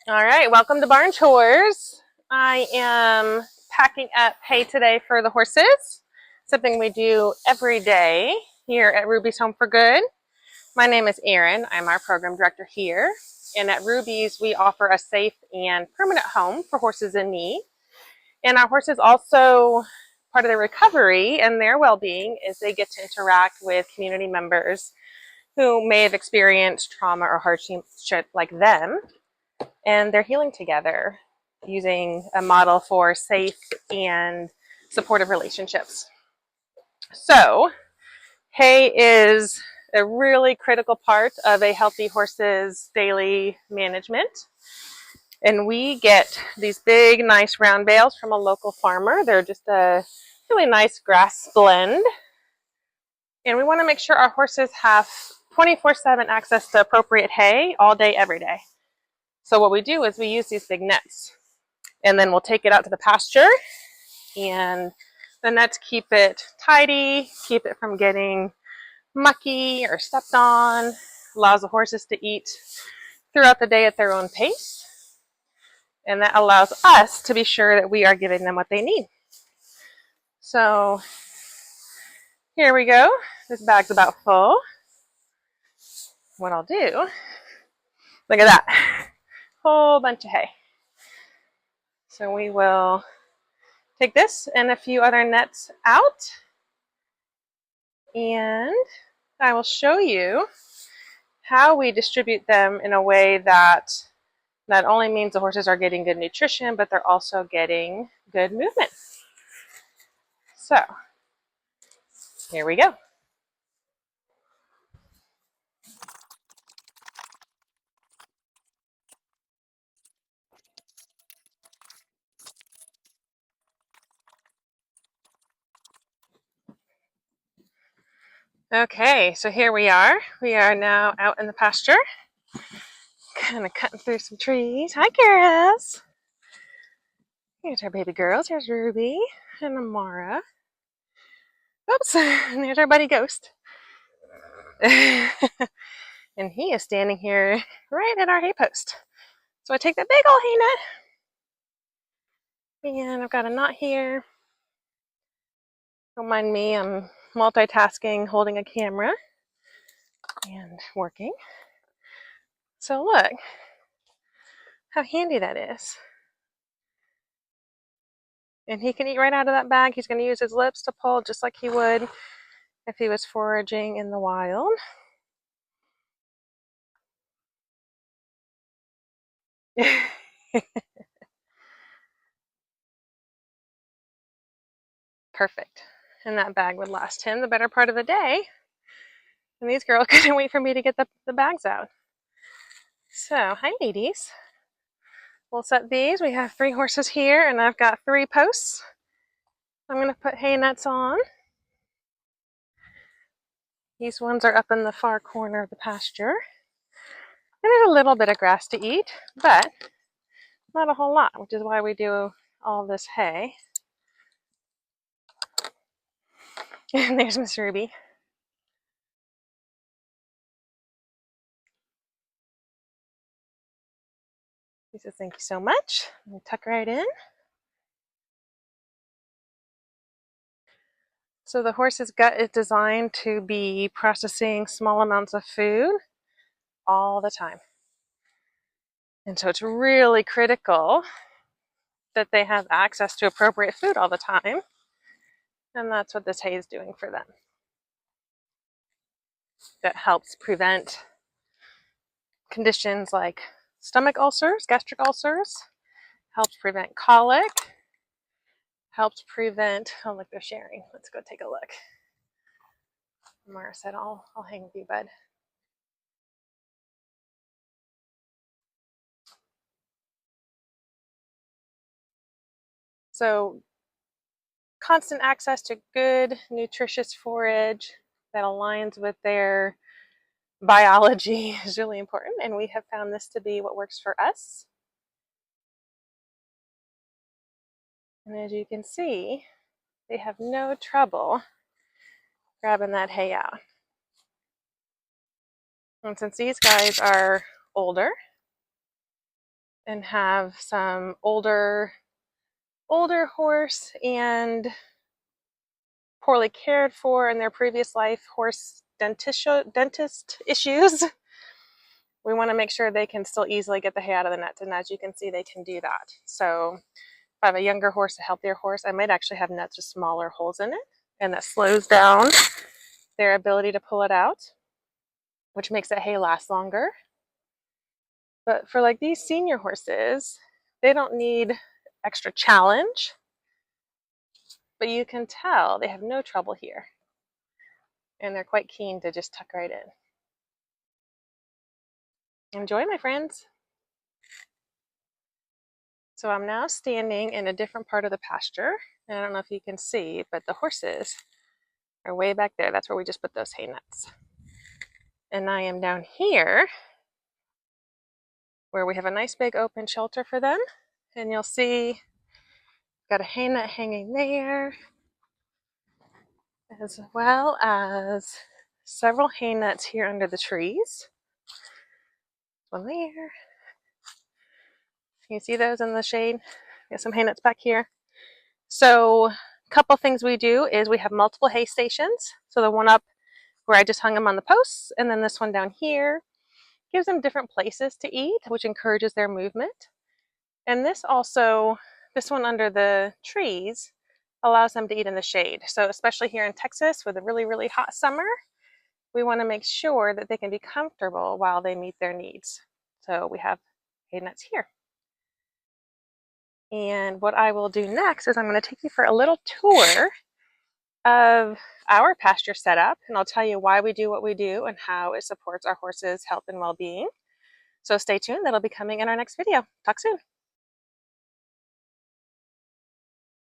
All right, welcome to Barn Chores. I am packing up hay today for the horses, something we do every day here at Ruby's Home for Good. My name is Erin. I'm our program director here. And at Ruby's, we offer a safe and permanent home for horses in need. And our horses also, part of their recovery and their well-being is they get to interact with community members who may have experienced trauma or hardship like them, and they're healing together using a model for safe and supportive relationships. So, hay is a really critical part of a healthy horse's daily management. And we get these big, nice round bales from a local farmer. They're just a really nice grass blend. And we want to make sure our horses have 24/7 access to appropriate hay all day, every day. So what we do is we use these big nets, and then we'll take it out to the pasture, and the nets keep it tidy, keep it from getting mucky or stepped on, allows the horses to eat throughout the day at their own pace, and that allows us to be sure that we are giving them what they need. So here we go. This bag's about full. What I'll do, look at that, whole bunch of hay. So we will take this and a few other nets out, and I will show you how we distribute them in a way that not only means the horses are getting good nutrition, but they're also getting good movement. So here we go. Okay, so here we are. We are now out in the pasture, kind of cutting through some trees. Hi, Karis. Here's our baby girls. Here's Ruby and Amara. Oops, and there's our buddy Ghost. And he is standing here right at our hay post. So I take that big old hay net, and I've got a knot here. Don't mind me, I'm multitasking, holding a camera and working. So look how handy that is. And he can eat right out of that bag. He's going to use his lips to pull just like he would if he was foraging in the wild. Perfect. And that bag would last him the better part of the day. And these girls couldn't wait for me to get the bags out. So, hi ladies. We'll set these. We have 3 horses here, and I've got 3 posts. I'm going to put hay nets on. These ones are up in the far corner of the pasture. And there's a little bit of grass to eat, but not a whole lot, which is why we do all this hay. And there's Miss Ruby. He says, thank you so much. We'll tuck right in. So the horse's gut is designed to be processing small amounts of food all the time. And so it's really critical that they have access to appropriate food all the time. And that's what this hay is doing for them. That helps prevent conditions like stomach ulcers, gastric ulcers, helps prevent colic, helps prevent, oh look, they're sharing. Let's go take a look. Mara said, I'll hang with you, bud. So constant access to good, nutritious forage that aligns with their biology is really important, and we have found this to be what works for us. And as you can see, they have no trouble grabbing that hay out. And since these guys are older, and have some older horse and poorly cared for in their previous life horse dentist issues. We want to make sure they can still easily get the hay out of the nuts, and as you can see, they can do that. So if I have a younger horse, a healthier horse, I might actually have nuts with smaller holes in it, and that slows down their ability to pull it out, which makes that hay last longer. But for like these senior horses, they don't need extra challenge, but you can tell they have no trouble here, and they're quite keen to just tuck right in. Enjoy, my friends. So I'm now standing in a different part of the pasture, and I don't know if you can see, but the horses are way back there. That's where we just put those hay nuts. And I am down here where we have a nice big open shelter for them, and you'll see got a hay nut hanging there, as well as several hay nuts here under the trees. One there. You see those in the shade? Got some hay nuts back here. So a couple things we do is we have multiple hay stations. So the one up where I just hung them on the posts, and then this one down here gives them different places to eat, which encourages their movement. And this one under the trees allows them to eat in the shade. So especially here in Texas with a really, really hot summer, we want to make sure that they can be comfortable while they meet their needs. So we have hay nuts here. And what I will do next is I'm going to take you for a little tour of our pasture setup, and I'll tell you why we do what we do and how it supports our horses' health and well-being. So stay tuned, that'll be coming in our next video. Talk soon.